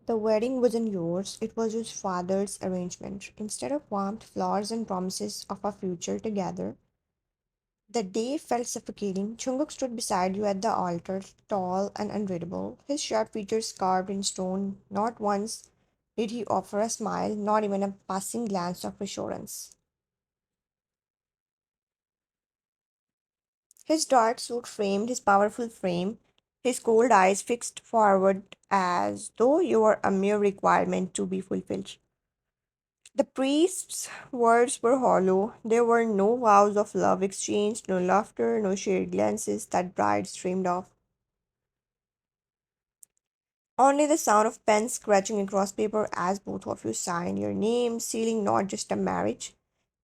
The wedding wasn't yours, it was your father's arrangement. Instead of warmth, flowers, and promises of a future together, the day felt suffocating. Jungkook stood beside you at the altar, tall and unreadable, his sharp features carved in stone. Not once did he offer a smile, not even a passing glance of reassurance. His dark suit framed his powerful frame, his cold eyes fixed forward as though you were a mere requirement to be fulfilled. The priest's words were hollow. There were no vows of love exchanged, no laughter, no shared glances that brides dreamed of. Only the sound of pens scratching across paper as both of you signed your names, sealing not just a marriage,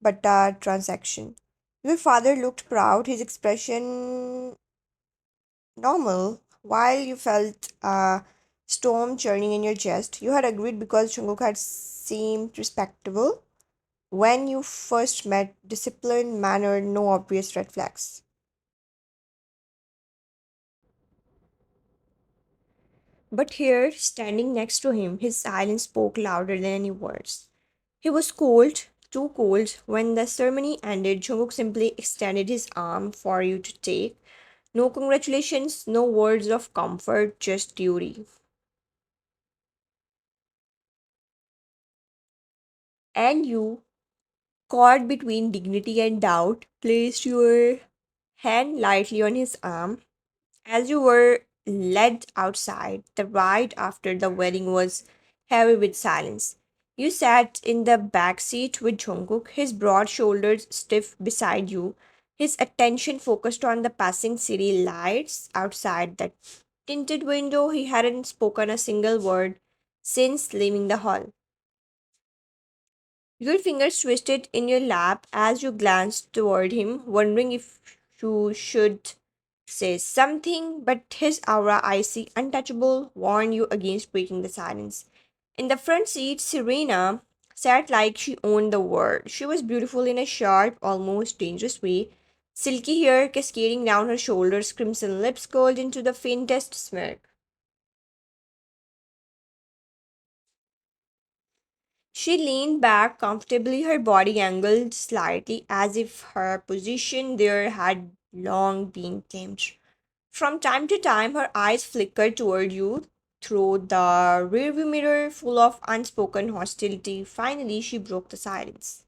but a transaction. Your father looked proud, his expression normal, while you felt a storm churning in your chest. You had agreed because Jungkook had seemed respectable when you first met, disciplined, mannered, no obvious red flags. But here, standing next to him, his silence spoke louder than any words. He was cold, too cold. When the ceremony ended, Jungkook simply extended his arm for you to take. No congratulations, no words of comfort, just duty. And you, caught between dignity and doubt, placed your hand lightly on his arm. As you were led outside, the ride after the wedding was heavy with silence. You sat in the back seat with Jungkook, his broad shoulders stiff beside you, his attention focused on the passing city lights outside the tinted window. He hadn't spoken a single word since leaving the hall. Your fingers twisted in your lap as you glanced toward him, wondering if you should say something, but his aura, icy, untouchable, warned you against breaking the silence. In the front seat, Serena sat like she owned the world. She was beautiful in a sharp, almost dangerous way. Silky hair cascading down her shoulders, crimson lips curled into the faintest smirk. She leaned back comfortably, her body angled slightly as if her position there had long been tamed. From time to time, her eyes flickered toward you through the rearview mirror, full of unspoken hostility. Finally, she broke the silence.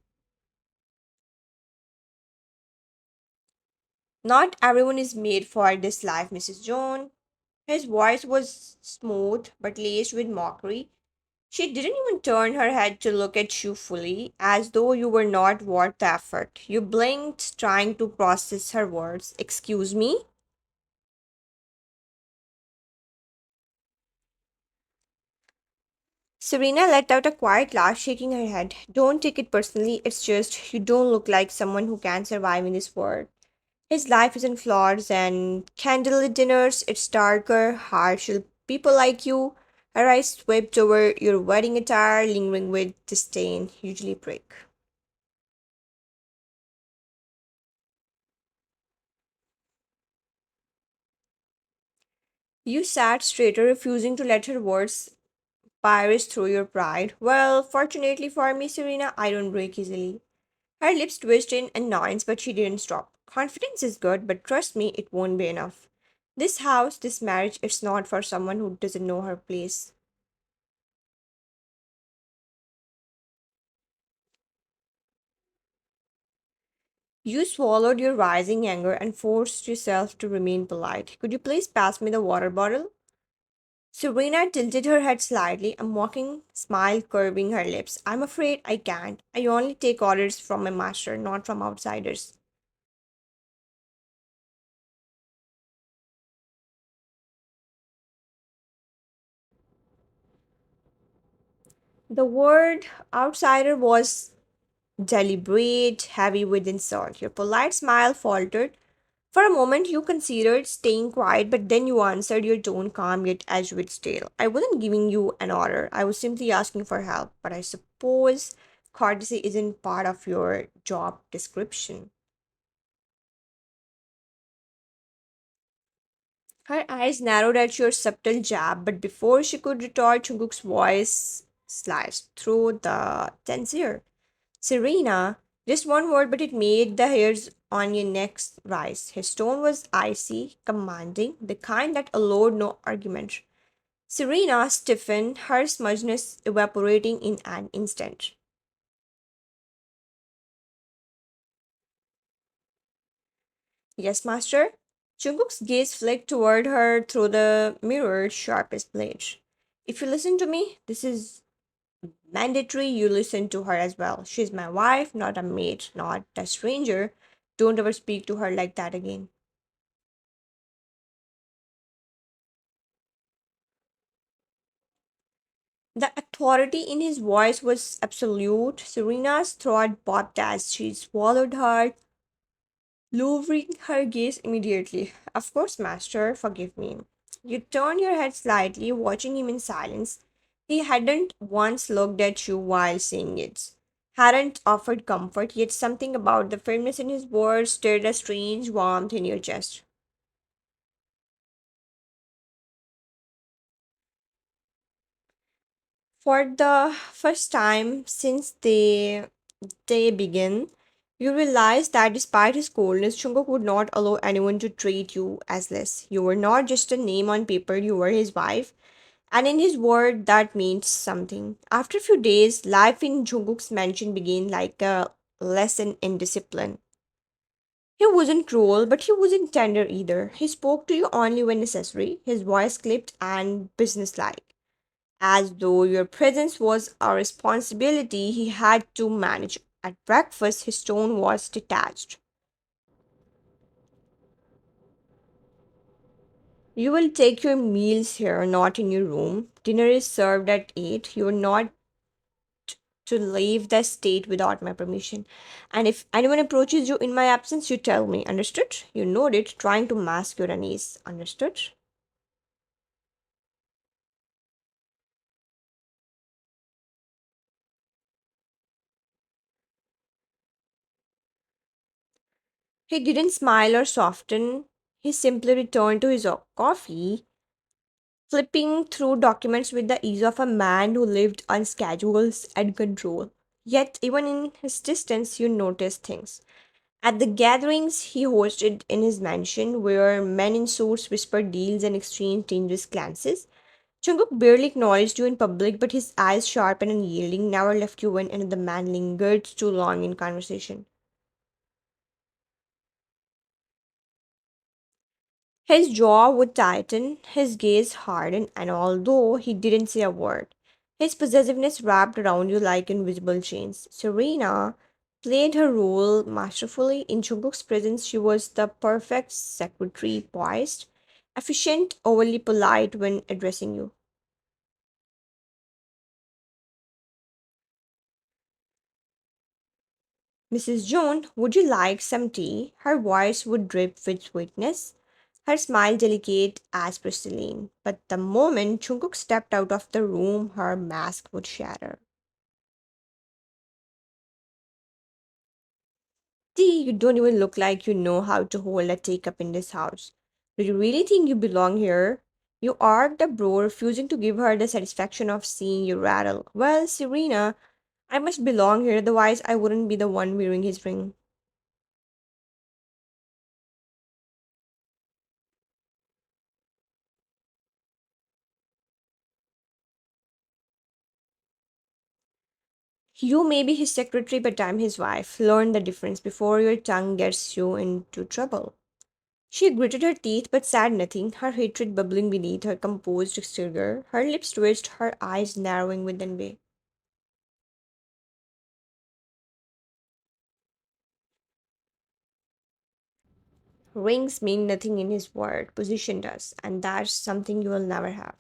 Not everyone is made for this life, Mrs. Jones. His voice was smooth but laced with mockery. She didn't even turn her head to look at you fully, as though you were not worth the effort. You blinked, trying to process her words. Excuse me? Serena let out a quiet laugh, shaking her head. Don't take it personally, it's just you don't look like someone who can survive in this world. His life isn't flowers and candlelit dinners, it's darker, harsher. People like you. Her eyes swept over your wedding attire, lingering with disdain, usually prick. You sat straighter, refusing to let her words pierce through your pride. Well, fortunately for me, Serena, I don't break easily. Her lips twitched in annoyance, but she didn't stop. Confidence is good, but trust me, it won't be enough. This house, this marriage, it's not for someone who doesn't know her place. You swallowed your rising anger and forced yourself to remain polite. Could you please pass me the water bottle? Serena tilted her head slightly, a mocking smile curving her lips. I'm afraid I can't. I only take orders from my master, not from outsiders. The word outsider was deliberate, heavy with insult. Your polite smile faltered. For a moment, you considered staying quiet, but then you answered, your tone calm yet edged with stale. I wasn't giving you an order. I was simply asking for help, but I suppose courtesy isn't part of your job description. Her eyes narrowed at your subtle jab, but before she could retort, Jungkook's voice sliced through the tense air. Serena, just one word, but it made the hairs on your neck rise. His tone was icy, commanding, the kind that allowed no argument. Serena stiffened, her smugness evaporating in an instant. Yes, master. Jungkook's gaze flicked toward her through the mirrored sharpest blade. If you listen to me, this is mandatory. You listen to her as well. She's my wife, not a mate, not a stranger. Don't ever speak to her like that again. The authority in his voice was absolute. Serena's throat popped as she swallowed hard, lowering her gaze immediately. Of course, master, forgive me. You turned your head slightly, watching him in silence. He hadn't once looked at you while saying it. Hadn't offered comfort, yet something about the firmness in his words stirred a strange warmth in your chest. For the first time since they began, you realize that despite his coldness, Jungkook would not allow anyone to treat you as less. You were not just a name on paper, you were his wife, and in his word, that means something. After a few days, life in Jungkook's mansion began like a lesson in discipline. He wasn't cruel, but he wasn't tender either. He spoke to you only when necessary, his voice clipped and businesslike, as though your presence was a responsibility he had to manage. At breakfast, his tone was detached. You will take your meals here, not in your room. Dinner is served at 8. You are not to leave the state without my permission. And if anyone approaches you in my absence, you tell me. Understood? You nodded, trying to mask your unease. Understood? He didn't smile or soften. He simply returned to his coffee, flipping through documents with the ease of a man who lived on schedules and control. Yet, even in his distance, you noticed things. At the gatherings he hosted in his mansion, where men in suits whispered deals and exchanged dangerous glances, Jungkook barely acknowledged you in public, but his eyes, sharp and unyielding, never left you when another man lingered too long in conversation. His jaw would tighten, his gaze harden, and although he didn't say a word, his possessiveness wrapped around you like invisible chains. Serena played her role masterfully. In Jungkook's presence, she was the perfect secretary, poised, efficient, overly polite when addressing you. Mrs. Joan, would you like some tea? Her voice would drip with sweetness, her smile delicate as porcelain. But the moment Jungkook stepped out of the room, her mask would shatter. Tea, you don't even look like you know how to hold a teacup in this house. Do you really think you belong here? You arched the bro, refusing to give her the satisfaction of seeing you rattle. Well, Serena, I must belong here, otherwise I wouldn't be the one wearing his ring. You may be his secretary, but I'm his wife. Learn the difference before your tongue gets you into trouble. She gritted her teeth but said nothing, her hatred bubbling beneath her composed exterior, her lips twitched, her eyes narrowing with envy. Rings mean nothing in his world, position does, and that's something you will never have.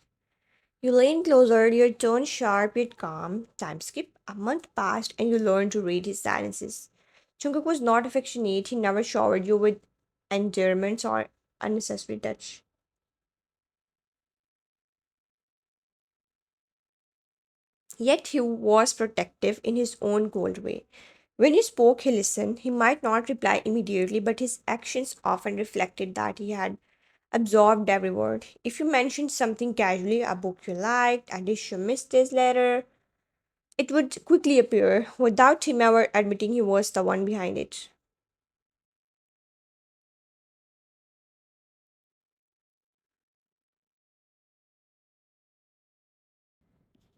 You lean closer, your tone sharp yet calm. Time skip. A month passed, and you learned to read his silences. Jungkook was not affectionate, he never showered you with endearments or unnecessary touch. Yet he was protective in his own cold way. When he spoke, he listened. He might not reply immediately, but his actions often reflected that he had absorbed every word. If you mentioned something casually, a book you liked, a dish you missed days later, it would quickly appear without him ever admitting he was the one behind it.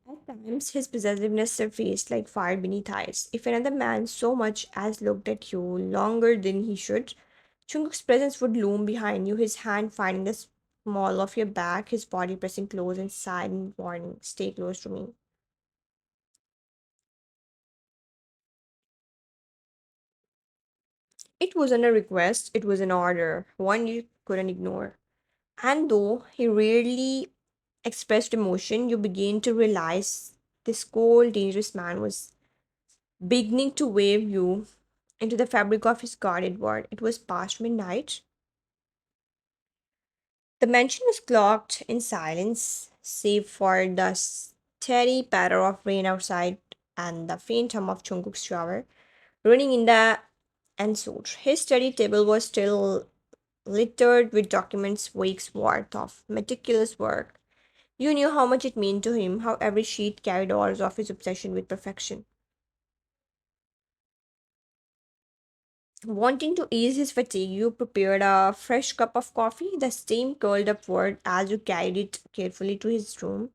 At times, his possessiveness surfaced like fire beneath ice. If another man so much as looked at you longer than he should, Jungkook's presence would loom behind you, his hand finding the small of your back, his body pressing close in silent warning, stay close to me. It wasn't a request, it was an order, one you couldn't ignore. And though he rarely expressed emotion, you began to realize this cold, dangerous man was beginning to wave you into the fabric of his guarded world. It was past midnight. The mansion was clocked in silence, save for the steady patter of rain outside and the faint hum of Jungkook's shower running in the ensuite. His study table was still littered with documents, weeks worth of meticulous work. You knew how much it meant to him, how every sheet carried hours of his obsession with perfection. Wanting to ease his fatigue, you prepared a fresh cup of coffee. The steam curled upward as you carried it carefully to his room.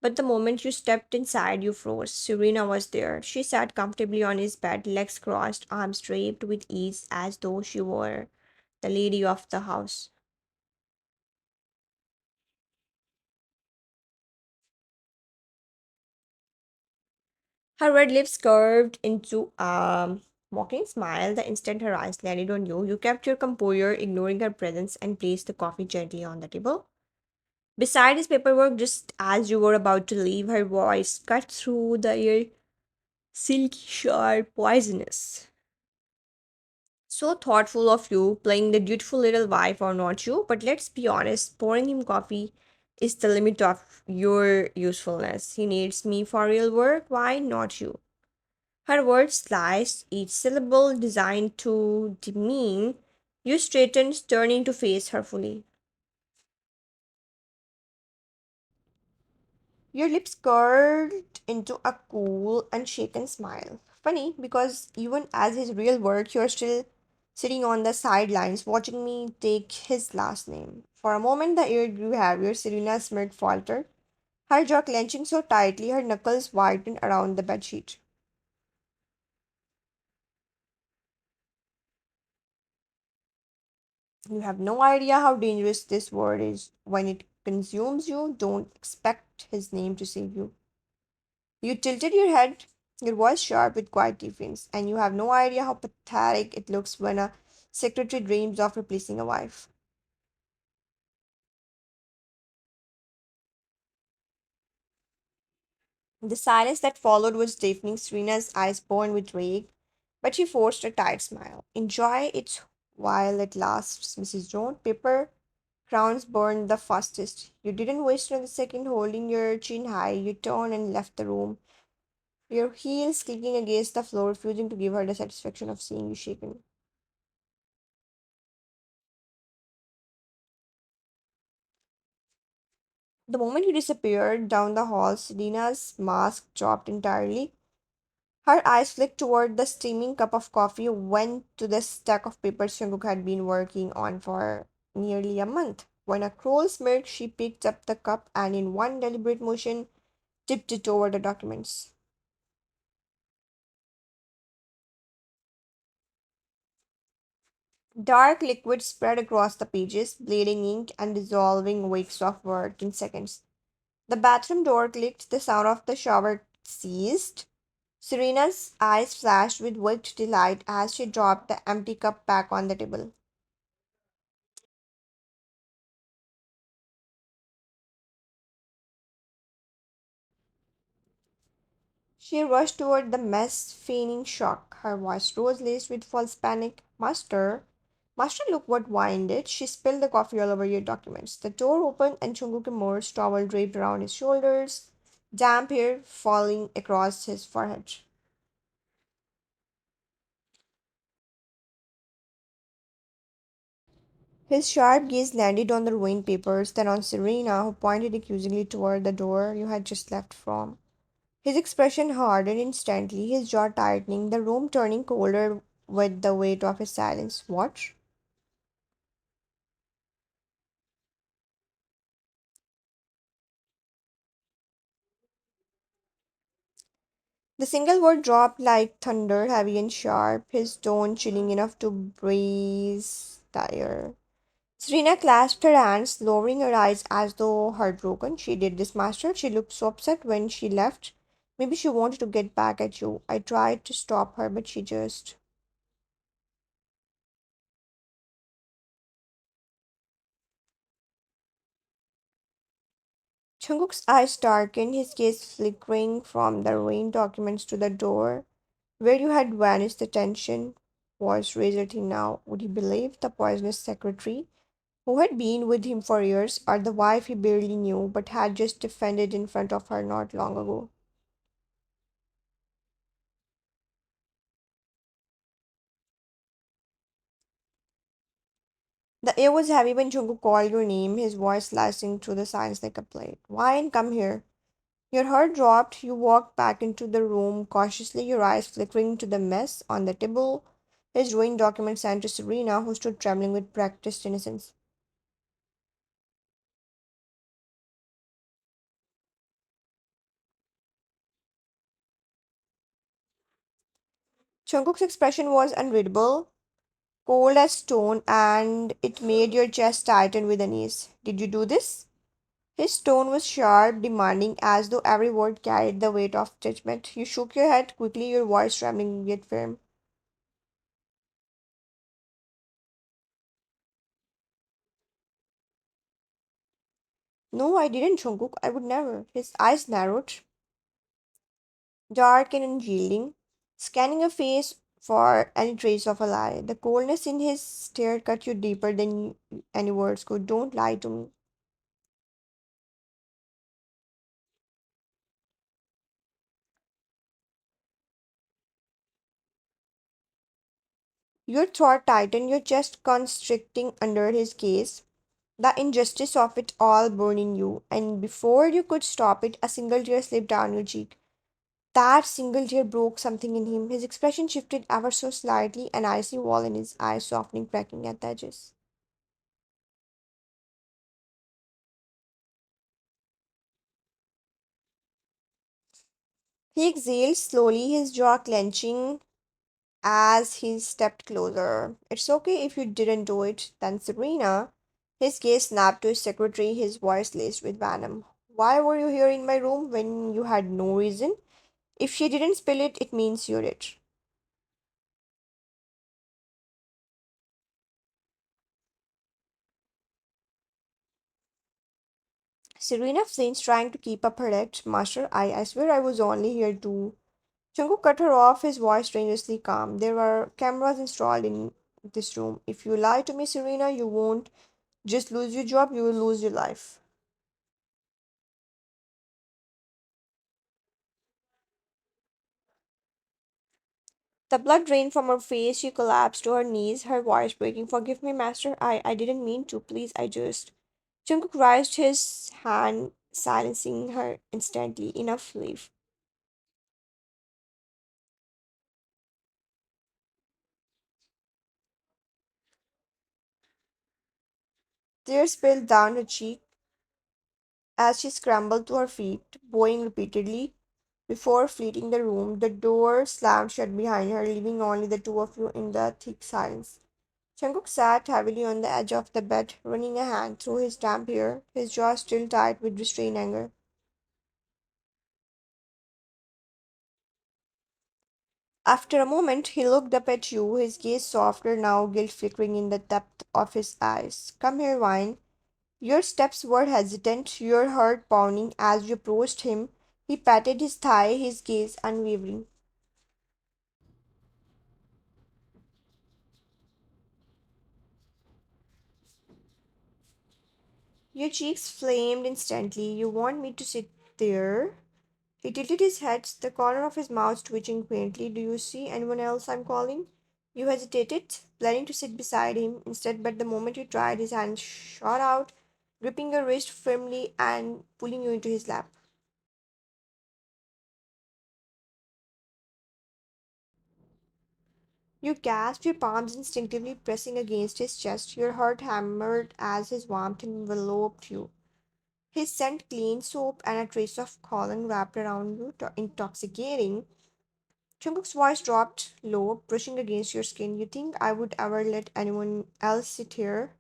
But the moment you stepped inside, you froze. Serena was there. She sat comfortably on his bed, legs crossed, arms draped with ease, as though she were the lady of the house. Her red lips curved into a mocking smile the instant her eyes landed on you. You kept your composure, ignoring her presence, and placed the coffee gently on the table. Beside his paperwork, just as you were about to leave, her voice cut through the air, silky, sharp, poisonous. So thoughtful of you, playing the dutiful little wife or not you, but let's be honest, pouring him coffee is the limit of your usefulness. He needs me for real work, why not you? Her words sliced, each syllable designed to demean. You straightened, turning to face her fully. Your lips curled into a cool, unshaken smile. Funny, because even as his real work, you're still sitting on the sidelines watching me take his last name. For a moment, the air grew heavier. Serena's smirk faltered, her jaw clenching so tightly her knuckles whitened around the bedsheet. You have no idea how dangerous this word is. When it consumes you, don't expect his name to save you. You tilted your head, your voice sharp with quiet defense, and you have no idea how pathetic it looks when a secretary dreams of replacing a wife. The silence that followed was deafening. Serena's eyes burned with rage, but she forced a tight smile. Enjoy it while it lasts, Mrs. Jones. Paper crowns burned the fastest. You didn't waste another second holding your chin high. You turned and left the room, your heels clicking against the floor, refusing to give her the satisfaction of seeing you shaken. The moment you disappeared down the hall, Selena's mask dropped entirely. Her eyes flicked toward the steaming cup of coffee, went to the stack of papers Jungkook had been working on for nearly a month. When a cruel smirk, she picked up the cup and, in one deliberate motion, tipped it over the documents. Dark liquid spread across the pages, bleeding ink and dissolving wakes of work in seconds. The bathroom door clicked, the sound of the shower ceased. Serena's eyes flashed with wicked delight as she dropped the empty cup back on the table. She rushed toward the mess, feigning shock. Her voice rose, laced with false panic. Master, look what wine did. She spilled the coffee all over your documents. The door opened and Chunguk emerged, towel draped around his shoulders, damp hair falling across his forehead. His sharp gaze landed on the ruined papers, then on Serena, who pointed accusingly toward the door you had just left from. His expression hardened instantly, his jaw tightening, the room turning colder with the weight of his silence. What? The single word dropped like thunder, heavy and sharp, his tone chilling enough to brace the air. Serena clasped her hands, lowering her eyes as though heartbroken. She did this, master. She looked so upset when she left. Maybe she wanted to get back at you. I tried to stop her, but she just. Jungkook's eyes darkened, his gaze flickering from the ruined documents to the door. Where you had vanished, the tension was razor thin now. Would he believe the poisonous secretary, who had been with him for years, or the wife he barely knew but had just defended in front of her not long ago? The air was heavy when Jungkook called your name, his voice slicing through the silence like a blade. Why come here? Your heart dropped. You walked back into the room cautiously, your eyes flickering to the mess on the table, his ruined document sent to Serena, who stood trembling with practiced innocence. Jungkook's expression was unreadable, cold as stone, and it made your chest tighten with unease. Did you do this? His tone was sharp, demanding, as though every word carried the weight of judgment. You shook your head quickly, your voice trembling yet firm. No, I didn't, Jungkook. I would never. His eyes narrowed, dark and unyielding, scanning her face for any trace of a lie. The coldness in his stare cut you deeper than any words could. Don't lie to me. Your throat tightened, your chest constricting under his gaze, the injustice of it all burning you, and before you could stop it, a single tear slipped down your cheek. That single tear broke something in him. His expression shifted ever so slightly, an icy wall in his eyes softening, cracking at the edges. He exhaled slowly, his jaw clenching as he stepped closer. It's okay if you didn't do it. Then Serena, his gaze snapped to his secretary, his voice laced with venom. Why were you here in my room when you had no reason? If she didn't spill it, it means you did. Serena flinched, trying to keep up her act. Master, I swear I was only here to. Jungkook cut her off, his voice dangerously calm. There are cameras installed in this room. If you lie to me, Serena, you won't just lose your job, you will lose your life. The blood drained from her face. She collapsed to her knees, her voice breaking. Forgive me, master. I didn't mean to. Please, I just. Jungkook raised his hand, silencing her instantly. Enough, leave. Tears spilled down her cheek as she scrambled to her feet, bowing repeatedly. Before fleeing the room, the door slammed shut behind her, leaving only the two of you in the thick silence. Jungkook sat heavily on the edge of the bed, running a hand through his damp hair, his jaw still tight with restrained anger. After a moment, he looked up at you, his gaze softer now, guilt flickering in the depth of his eyes. Come here, Vine. Your steps were hesitant, your heart pounding as you approached him. He patted his thigh, his gaze unwavering. Your cheeks flamed instantly. You want me to sit there? He tilted his head, the corner of his mouth twitching faintly. Do you see anyone else I'm calling? You hesitated, planning to sit beside him instead, but the moment you tried, his hand shot out, gripping your wrist firmly and pulling you into his lap. You gasped, your palms instinctively pressing against his chest, your heart hammered as his warmth enveloped you. His scent, clean soap, and a trace of cologne wrapped around you, intoxicating. Jungkook's voice dropped low, brushing against your skin. You think I would ever let anyone else sit here?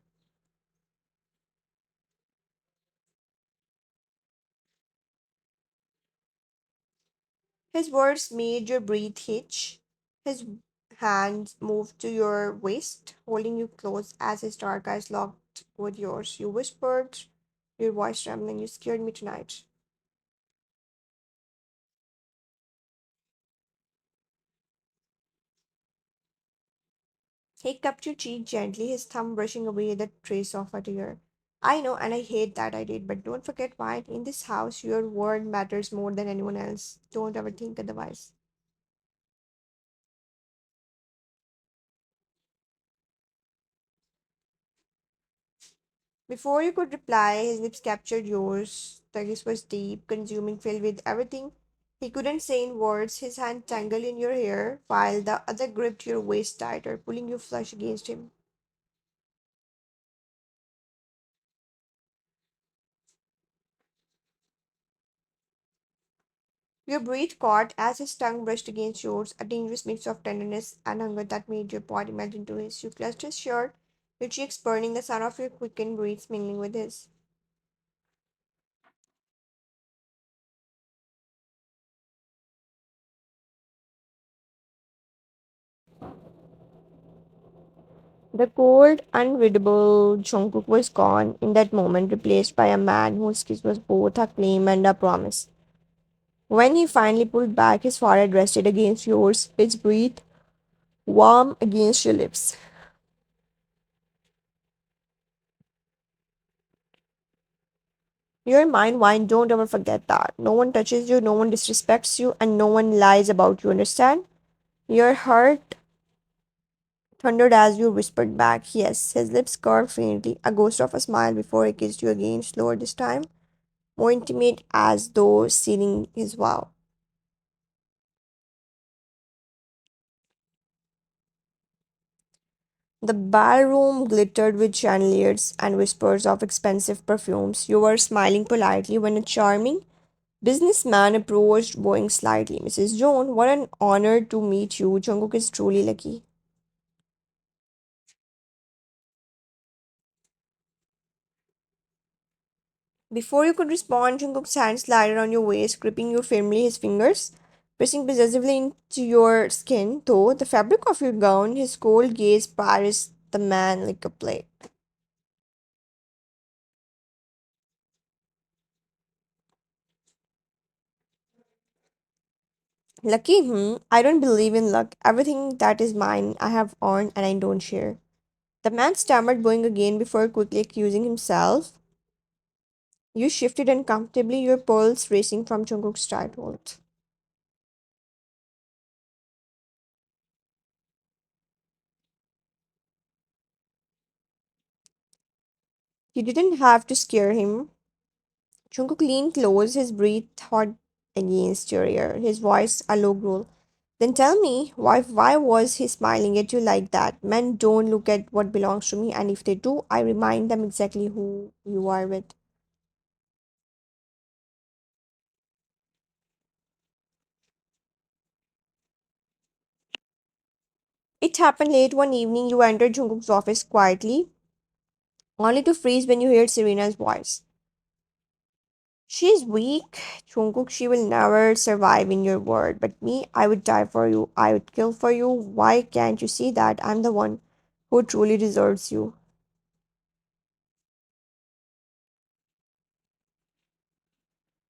His words made your breath hitch. His hands moved to your waist, holding you close as his dark eyes locked with yours. You whispered, your voice trembling, you scared me tonight. He cupped your cheek gently, his thumb brushing away the trace of a tear. I know, and I hate that I did, but don't forget why. In this house, your word matters more than anyone else. Don't ever think otherwise. Before you could reply, his lips captured yours. The kiss was deep, consuming, filled with everything he couldn't say in words. His hand tangled in your hair, while the other gripped your waist tighter, pulling you flush against him. Your breath caught as his tongue brushed against yours, a dangerous mix of tenderness and hunger that made your body melt into his. You clutched his shirt, your cheeks burning, the sound of your quickened breaths mingling with his. The cold, unreadable Jungkook was gone in that moment, replaced by a man whose kiss was both a claim and a promise. When he finally pulled back, his forehead rested against yours, his breath warm against your lips. Your mind wine, don't ever forget that. No one touches you, no one disrespects you, and no one lies about you, understand? Your heart thundered as you whispered back, yes. His lips curved faintly, a ghost of a smile before he kissed you again, slower this time, more intimate as though sealing his vow. The ballroom glittered with chandeliers and whispers of expensive perfumes. You were smiling politely when a charming businessman approached, bowing slightly. Mrs. Joan, what an honor to meet you. Jungkook is truly lucky. Before you could respond, Jungkook's hand slid around your waist, gripping you firmly, his fingers pressing possessively into your skin. Though the fabric of your gown, his cold gaze parsed the man like a plate. Lucky? I don't believe in luck. Everything that is mine, I have earned and I don't share. The man stammered, going again before quickly accusing himself. You shifted uncomfortably, your pulse racing from Jungkook's tight hold. You didn't have to scare him. Jungkook leaned close, his breath hot against your ear, his voice a low growl. Then tell me, why was he smiling at you like that? Men don't look at what belongs to me, and if they do, I remind them exactly who you are with. It happened late one evening. You entered Jungkook's office quietly, only to freeze when you heard Serena's voice. She's weak, Jungkook. She will never survive in your world. But me, I would die for you. I would kill for you. Why can't you see that I'm the one who truly deserves you?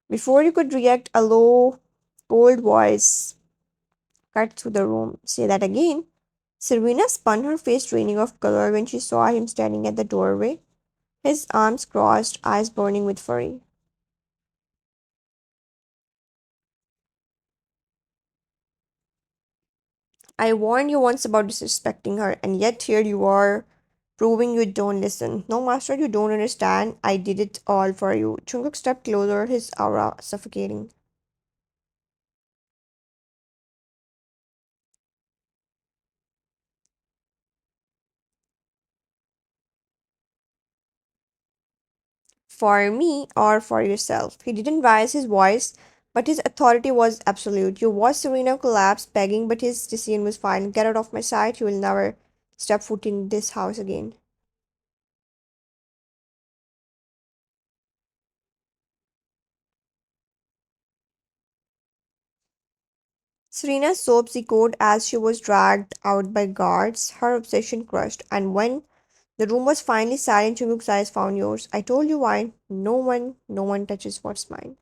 Before you could react, a low, cold voice cut through the room. Say that again. Serena spun, her face draining of color when she saw him standing at the doorway, his arms crossed, eyes burning with fury. I warned you once about disrespecting her, and yet here you are, proving you don't listen. No, Master, you don't understand. I did it all for you. Jungkook stepped closer, his aura suffocating. For me or for yourself. He didn't raise his voice, but his authority was absolute. You watched Serena collapse, begging, but his decision was fine. Get out of my sight. You will never step foot in this house again. Serena's sobs echoed as she was dragged out by guards, her obsession crushed. And when the room was finally silent, Chunguk's eyes found yours. I told you why. No one touches what's mine.